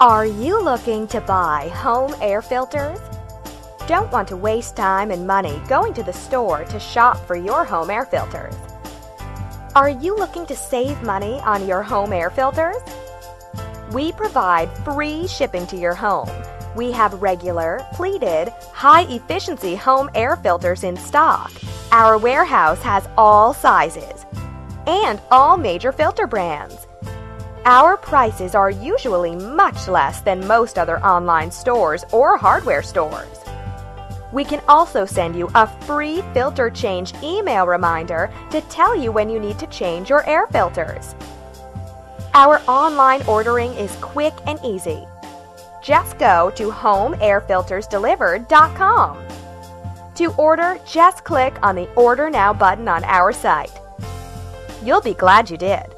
Are you looking to buy home air filters? Don't want to waste time and money going to the store to shop for your home air filters? Are you looking to save money on your home air filters? We provide free shipping to your home. We have regular, pleated, high-efficiency home air filters in stock. Our warehouse has all sizes and all major filter brands. Our prices are usually much less than most other online stores or hardware stores. We can also send you a free filter change email reminder to tell you when you need to change your air filters. Our online ordering is quick and easy. Just go to homeairfiltersdelivered.com. To order, just click on the Order Now button on our site. You'll be glad you did.